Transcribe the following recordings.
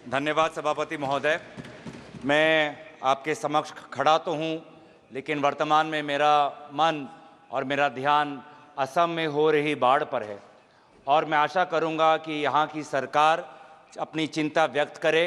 धन्यवाद सभापति महोदय। मैं आपके समक्ष खड़ा तो हूँ, लेकिन वर्तमान में मेरा मन और मेरा ध्यान असम में हो रही बाढ़ पर है और मैं आशा करूँगा कि यहाँ की सरकार अपनी चिंता व्यक्त करे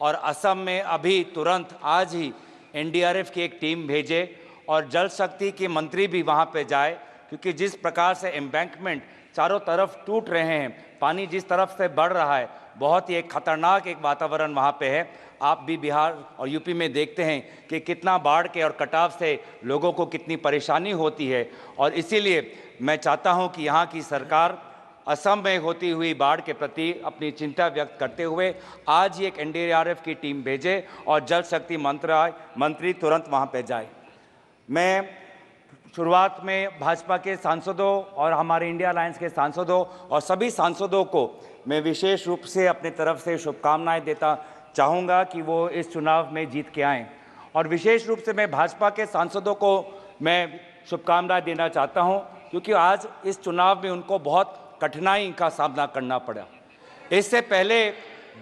और असम में अभी तुरंत आज ही एनडीआरएफ की एक टीम भेजे और जल शक्ति के मंत्री भी वहाँ पे जाए, क्योंकि जिस प्रकार से एम्बैंकमेंट चारों तरफ टूट रहे हैं, पानी जिस तरफ से बढ़ रहा है, बहुत ही एक खतरनाक एक वातावरण वहाँ पे है। आप भी बिहार और यूपी में देखते हैं कि कितना बाढ़ के और कटाव से लोगों को कितनी परेशानी होती है और इसीलिए मैं चाहता हूँ कि यहाँ की सरकार असम में होती हुई बाढ़ के प्रति अपनी चिंता व्यक्त करते हुए आज ही एक एनडीआरएफ की टीम भेजे और जल शक्ति मंत्री तुरंत वहाँ पे जाए। मैं शुरुआत में भाजपा के सांसदों और हमारे इंडिया अलायंस के सांसदों और सभी सांसदों को मैं विशेष रूप से अपने तरफ से शुभकामनाएं देता चाहूँगा कि वो इस चुनाव में जीत के आएँ और विशेष रूप से मैं भाजपा के सांसदों को मैं शुभकामनाएं देना चाहता हूँ, क्योंकि आज इस चुनाव में उनको बहुत कठिनाई का सामना करना पड़ा। इससे पहले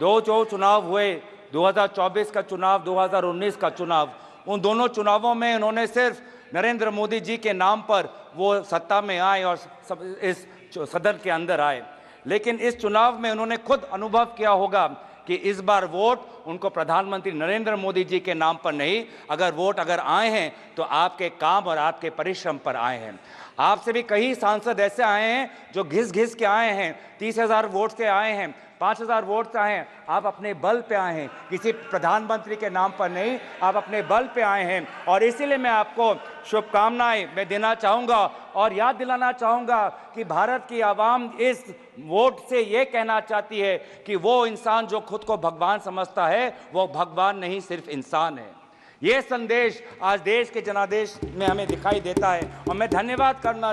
दो जो चुनाव हुए, 2024 का चुनाव, 2019 का चुनाव, उन दोनों चुनावों में उन्होंने सिर्फ नरेंद्र मोदी जी के नाम पर वो सत्ता में आए और इस सदन के अंदर आए, लेकिन इस चुनाव में उन्होंने खुद अनुभव किया होगा कि इस बार वोट उनको प्रधानमंत्री नरेंद्र मोदी जी के नाम पर नहीं, अगर आए हैं तो आपके काम और आपके परिश्रम पर आए हैं। आपसे भी कई सांसद ऐसे आए हैं जो घिस घिस के आए हैं, 30,000 वोट से आए हैं, 5,000 वोट से आए हैं। आप अपने बल पे आए हैं, किसी प्रधानमंत्री के नाम पर नहीं, आप अपने बल पे आए हैं और इसीलिए मैं आपको शुभकामनाएं मैं देना चाहूँगा और याद दिलाना चाहूँगा कि भारत की आवाम इस वोट से ये कहना चाहती है कि वो इंसान जो खुद को भगवान समझता है वो भगवान नहीं, सिर्फ इंसान है। ये संदेश आज देश के जनादेश में हमें दिखाई देता है और मैं धन्यवाद करना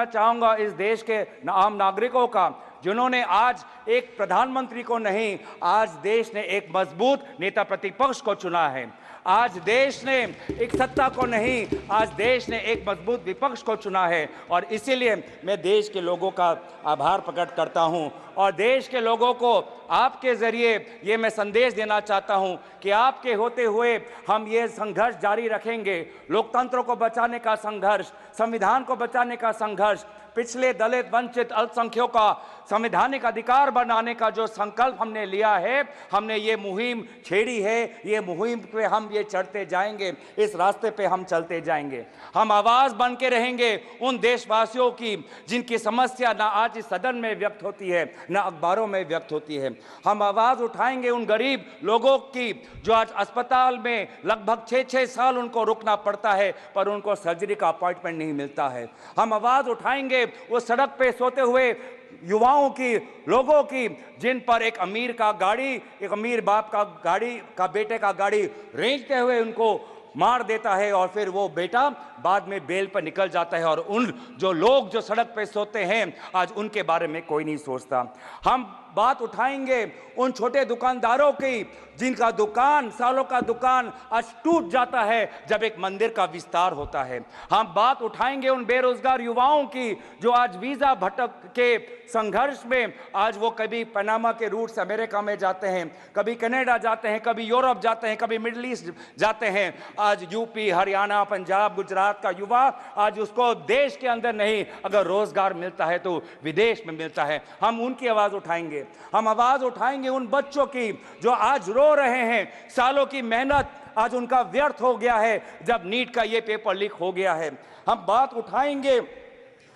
चाहूँगा इस देश के आम नागरिकों का, जिन्होंने आज एक प्रधानमंत्री को नहीं, आज देश ने एक मजबूत नेता प्रतिपक्ष को चुना है। आज देश ने एक सत्ता को नहीं, आज देश ने एक मजबूत विपक्ष को चुना है और इसीलिए मैं देश के लोगों का आभार प्रकट करता हूं और देश के लोगों को आपके ज़रिए ये मैं संदेश देना चाहता हूं कि आपके होते हुए हम ये संघर्ष जारी रखेंगे। लोकतंत्र को बचाने का संघर्ष, संविधान को बचाने का संघर्ष, पिछले दलित वंचित अल्पसंख्यकों का संवैधानिक अधिकार बनाने का जो संकल्प हमने लिया है, हमने ये मुहिम छेड़ी है, ये मुहिम पे हम ये चढ़ते जाएंगे, इस रास्ते पे हम चलते जाएंगे। हम आवाज़ बन के रहेंगे उन देशवासियों की जिनकी समस्या ना आज इस सदन में व्यक्त होती है ना अखबारों में व्यक्त होती है। हम आवाज़ उठाएंगे उन गरीब लोगों की जो आज अस्पताल में लगभग 6-6 साल उनको रुकना पड़ता है पर उनको सर्जरी का अपॉइंटमेंट नहीं मिलता है। हम आवाज़ उठाएंगे वो सड़क पे सोते हुए युवाओं की, लोगों की, जिन पर एक अमीर बाप का गाड़ी का बेटे का गाड़ी रेंगते हुए उनको मार देता है और फिर वो बेटा बाद में बेल पर निकल जाता है और उन जो लोग जो सड़क पे सोते हैं आज उनके बारे में कोई नहीं सोचता। हम बात उठाएंगे उन छोटे दुकानदारों की जिनका दुकान, सालों का दुकान आज टूट जाता है जब एक मंदिर का विस्तार होता है। हम बात उठाएंगे उन बेरोजगार युवाओं की जो आज वीजा भटक के संघर्ष में आज वो कभी पनामा के रूट से अमेरिका में जाते हैं, कभी कनाडा जाते हैं, कभी यूरोप जाते हैं, कभी मिडिल ईस्ट जाते हैं। आज यूपी, हरियाणा, पंजाब, गुजरात का युवा आज उसको देश के अंदर नहीं, अगर रोजगार मिलता है तो विदेश में मिलता है। हम उनकी आवाज उठाएंगे। हम आवाज उठाएंगे उन बच्चों की जो आज रो रहे हैं, सालों की मेहनत आज उनका व्यर्थ हो गया है जब नीट का ये पेपर लीक हो गया है। हम बात उठाएंगे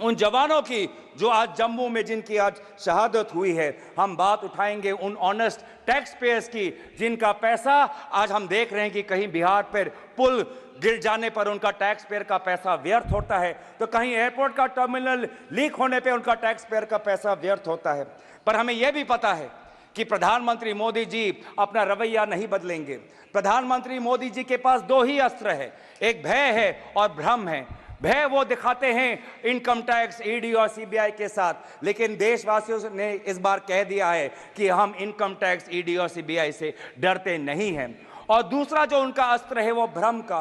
उन जवानों की जो आज जम्मू में जिनकी आज शहादत हुई है। हम बात उठाएंगे उन ऑनेस्ट टैक्स पेयर्स की जिनका पैसा आज हम देख रहे हैं कि कहीं बिहार पर पुल गिर जाने पर उनका टैक्स पेयर का पैसा व्यर्थ होता है, तो कहीं एयरपोर्ट का टर्मिनल लीक होने पर उनका टैक्स पेयर का पैसा व्यर्थ होता है। पर हमें यह भी पता है कि प्रधानमंत्री मोदी जी अपना रवैया नहीं बदलेंगे। प्रधानमंत्री मोदी जी के पास दो ही अस्त्र है, एक भय है और भ्रम है। भय वो दिखाते हैं इनकम टैक्स, ईडी और सीबीआई के साथ, लेकिन देशवासियों ने इस बार कह दिया है कि हम इनकम टैक्स, ईडी और सीबीआई से डरते नहीं हैं। और दूसरा जो उनका अस्त्र है वो भ्रम का।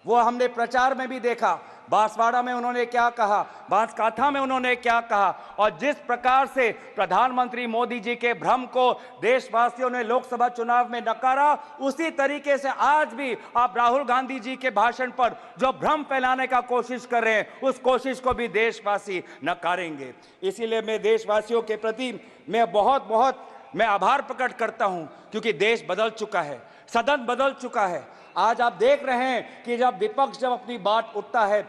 वो हमने प्रचार में भी देखा बांसवाड़ा में उन्होंने क्या कहा, बांसकाठा में उन्होंने क्या कहा, और जिस प्रकार से प्रधानमंत्री मोदी जी के भ्रम को देशवासियों ने लोकसभा चुनाव में नकारा, उसी तरीके से आज भी आप राहुल गांधी जी के भाषण पर जो भ्रम फैलाने का कोशिश कर रहे हैं, उस कोशिश को भी देशवासी नकारेंगे। इसीलिए मैं देशवासियों के प्रति मैं बहुत मैं आभार प्रकट करता हूं, क्योंकि देश बदल चुका है, सदन बदल चुका है। आज आप देख रहे हैं कि जब विपक्ष जब अपनी बात उठता है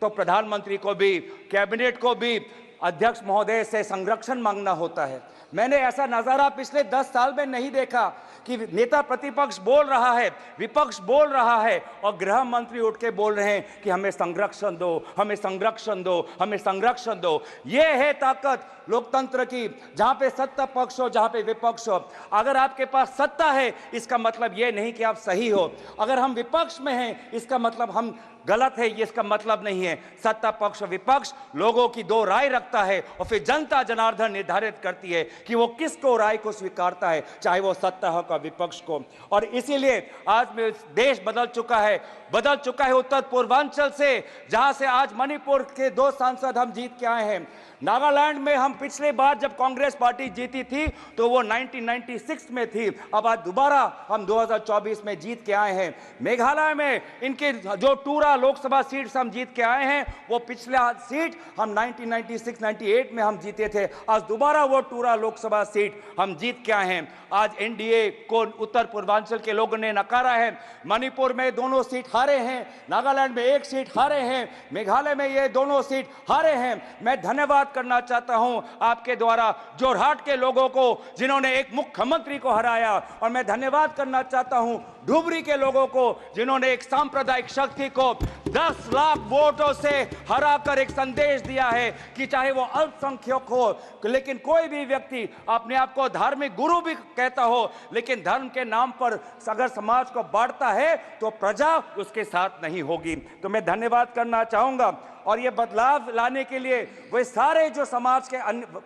तो प्रधानमंत्री को भी, कैबिनेट को भी अध्यक्ष महोदय से संरक्षण मांगना होता है। मैंने ऐसा नजारा पिछले 10 साल में नहीं देखा कि नेता प्रतिपक्ष बोल रहा है, विपक्ष बोल रहा है और गृह मंत्री उठ के बोल रहे हैं कि हमें संरक्षण दो, हमें संरक्षण दो, हमें संरक्षण दो। ये है ताकत लोकतंत्र की, जहां पे सत्ता पक्ष हो, जहां पे विपक्ष हो। अगर आपके पास सत्ता है, इसका मतलब ये नहीं कि आप सही हो। अगर हम विपक्ष में हैं, इसका मतलब हम गलत है, ये इसका मतलब नहीं है। सत्ता पक्ष विपक्ष लोगों की दो राय रखता है और फिर जनता जनार्दन निर्धारित करती है कि वो किसको राय को स्वीकारता है, चाहे वो सत्ता हो का विपक्ष को। और इसीलिए आज में देश बदल चुका है उत्तर पूर्वांचल से, जहां से आज मणिपुर के 2 सांसद हम जीत के आए हैं। नागालैंड में हम पिछले बार जब कांग्रेस पार्टी जीती थी तो वो 1996 में थी, अब आज दोबारा हम 2024 में जीत के आए हैं। मेघालय में इनके जो टूरा लोकसभा सीट हम जीत के आए हैं, वो पिछला सीट हम 1996-98 में हम जीते थे, आज दोबारा वो टूरा लोकसभा सीट हम जीत के आए हैं। आज एनडीए को उत्तर पूर्वांचल के लोगों ने नकारा है। मणिपुर में दोनों सीट हारे हैं, नागालैंड में 1 सीट हारे हैं, मेघालय में ये दोनों सीट हारे हैं। मैं धन्यवाद करना चाहता हूं आपके द्वारा जोरहाट के लोगों को, जिन्होंने एक मुख्यमंत्री को हराया, और मैं धन्यवाद करना चाहता हूं धुबरी के लोगों को, जिन्होंने एक सांप्रदायिक शक्ति को 10 लाख वोटों से हराकर एक संदेश दिया है कि चाहे वो अल्पसंख्यक हो, लेकिन कोई भी व्यक्ति अपने आप को धार्मिक गुरु भी कहता हो, लेकिन धर्म के नाम पर अगर समाज को बांटता है तो प्रजा उसके साथ नहीं होगी। तो मैं धन्यवाद करना चाहूंगा। और ये बदलाव लाने के लिए वे सारे जो समाज के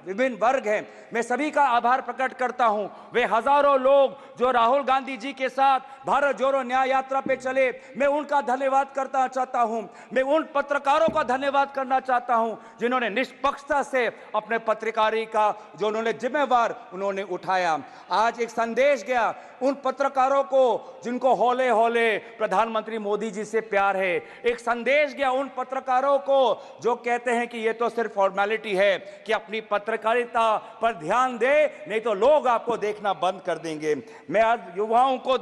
विभिन्न वर्ग हैं, मैं सभी का आभार प्रकट करता हूं। वे हजारों लोग जो राहुल गांधी जी के साथ भारत जोड़ो न्याय यात्रा पे चले, मैं उनका धन्यवाद करना चाहता हूं। मैं उन पत्रकारों का धन्यवाद करना चाहता हूं जिन्होंने निष्पक्षता से अपने पत्रकारी का जो उन्होंने जिम्मेवार उन्होंने उठाया। आज एक संदेश गया उन पत्रकारों को जिनको हौले हौले प्रधानमंत्री मोदी जी से प्यार है। एक संदेश गया उन पत्रकारों को जो कहते हैं कि ये तो सिर्फ फॉर्मेलिटी है, कि अपनी पत्रकारिता पर ध्यान दे, नहीं तो लोग आपको देखना बंद कर देंगे। मैं आज युवाओं को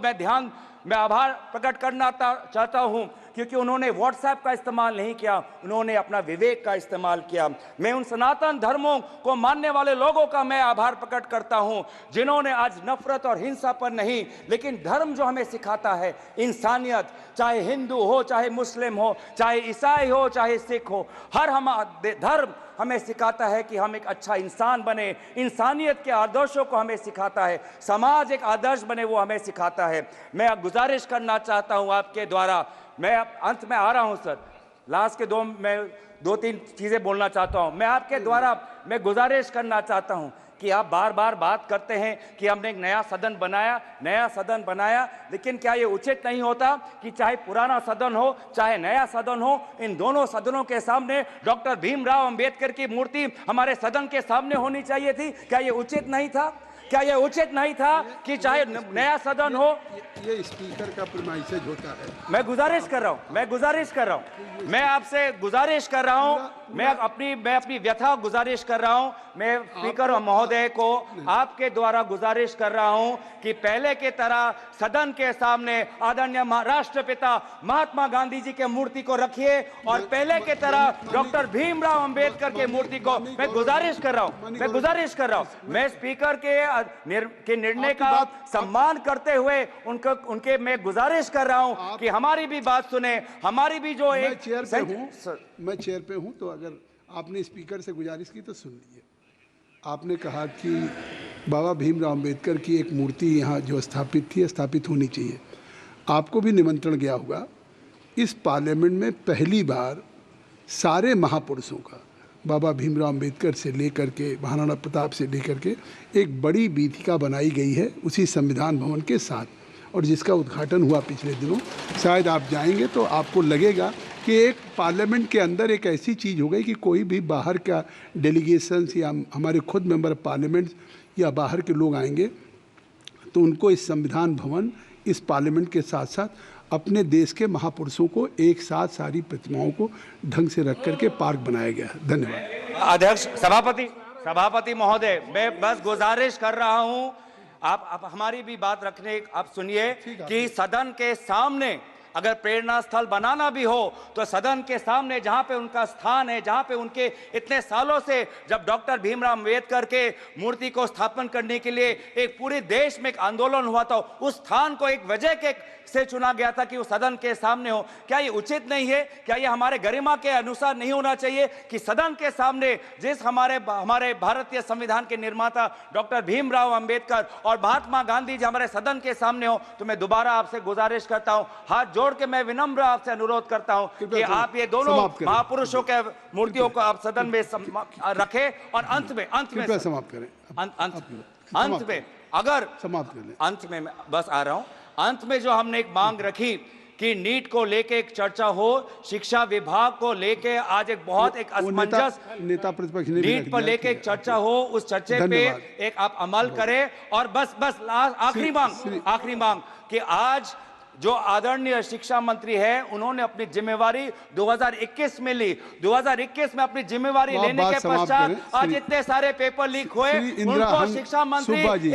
मैं आभार प्रकट करना चाहता हूं, क्योंकि उन्होंने व्हाट्सएप का इस्तेमाल नहीं किया, उन्होंने अपना विवेक का इस्तेमाल किया। मैं उन सनातन धर्मों को मानने वाले लोगों का मैं आभार प्रकट करता हूं, जिन्होंने आज नफरत और हिंसा पर नहीं, लेकिन धर्म जो हमें सिखाता है इंसानियत, चाहे हिंदू हो, चाहे मुस्लिम हो, चाहे ईसाई हो, चाहे सिख हो, हर धर्म हमें सिखाता है कि हम एक अच्छा इंसान बने। इंसानियत के आदर्शों को हमें सिखाता है, समाज एक आदर्श बने वो हमें सिखाता है। मैं गुजारिश करना चाहता हूं आपके द्वारा, मैं अंत में आ रहा हूं सर, लास्ट के मैं 2-3 चीजें बोलना चाहता हूं। मैं आपके द्वारा मैं गुजारिश करना चाहता हूं कि आप बार बार बात करते हैं कि हमने एक नया सदन बनाया, लेकिन क्या ये उचित नहीं होता कि चाहे पुराना सदन हो चाहे नया सदन हो, इन दोनों सदनों के सामने डॉक्टर भीमराव अंबेडकर की मूर्ति हमारे सदन के सामने होनी चाहिए थी? क्या ये उचित नहीं था? क्या यह उचित नहीं था कि चाहे नया सदन हो? ये स्पीकर का प्रीमाइसेज होता है। मैं गुजारिश कर रहा हूं, मैं आपसे गुजारिश कर रहा हूं, मैं अपनी व्यथा गुजारिश कर रहा हूं। मैं स्पीकर महोदय को आपके द्वारा गुजारिश कर रहा हूं कि पहले के तरह सदन के सामने आदरणीय राष्ट्रपिता महात्मा गांधी जी के मूर्ति को रखिए, और पहले के तरह डॉक्टर भीमराव अंबेडकर के मूर्ति को मैं गुजारिश कर रहा हूं। मैं स्पीकर के निर्णय का सम्मान करते हुए उनके मैं गुजारिश कर रहा हूं कि हमारी भी बात सुने, हमारी भी जो मैं चेयर पे हूं, तो अगर आपने स्पीकर से गुजारिश की तो सुन लीजिए। आपने कहा कि बाबा भीमराव अंबेडकर की एक मूर्ति यहाँ जो स्थापित होनी चाहिए। आपको भी निमंत्रण गया होगा। इस पार्लियामेंट में पहली बार सारे महापुरुषों का, बाबा भीमराव अंबेडकर से लेकर के महाराणा प्रताप से लेकर के, एक बड़ी वीथिका बनाई गई है उसी संविधान भवन के साथ, और जिसका उद्घाटन हुआ पिछले दिनों। शायद आप जाएंगे तो आपको लगेगा कि एक पार्लियामेंट के अंदर एक ऐसी चीज़ हो गई कि कोई भी बाहर का डेलीगेशंस या हमारे खुद मेंबर ऑफ पार्लियामेंट या बाहर के लोग आएंगे तो उनको इस संविधान भवन, इस पार्लियामेंट के साथ साथ अपने देश के महापुरुषों को एक साथ सारी प्रतिमाओं को ढंग से रख करके पार्क बनाया गया है। धन्यवाद। अध्यक्ष, सभापति महोदय, मैं बस गुजारिश कर रहा हूं, आप हमारी भी बात रखने, आप सुनिए कि सदन के सामने अगर प्रेरणा स्थल बनाना भी हो तो सदन के सामने जहां पे उनका स्थान है, जहां पे उनके इतने सालों से जब डॉक्टर भीमराव अंबेडकर के मूर्ति को स्थापन करने के लिए एक पूरे देश में एक आंदोलन हुआ था, उस स्थान को एक वजह के से चुना गया था कि वो सदन के सामने हो। क्या ये उचित नहीं है? क्या ये हमारे गरिमा के अनुसार नहीं होना चाहिए कि सदन के सामने जिस हमारे भारतीय संविधान के निर्माता डॉक्टर भीमराव अंबेडकर और महात्मा गांधी जी हमारे सदन के सामने हो? तो मैं दोबारा आपसे गुजारिश करता हूं, हाथ जोड़ के मैं विनम्र आपसे अनुरोध करता हूं कि आप ये दोनों महापुरुषों के मूर्तियों को आप सदन में रखें और अंत में समाप्त करें। अंत में अगर समाप्त करें, अंत में मैं बस आ रहा हूं, अंत में जो हमने एक मांग रखी कि नीट को लेके एक चर्चा हो, शिक्षा विभाग को लेके आज एक बहुत एक असमंजस, नेता प्रतिपक्ष ने नीट पर लेके एक चर्चा हो, उस चर्चे पे एक आप अमल करें। और बस आखिरी मांग कि आज जो आदरणीय शिक्षा मंत्री है उन्होंने अपनी जिम्मेवारी 2021 में ली, 2021 में अपनी जिम्मेवारी लेने के पश्चात आज इतने सारे पेपर लीक हुए, उनको शिक्षा मंत्री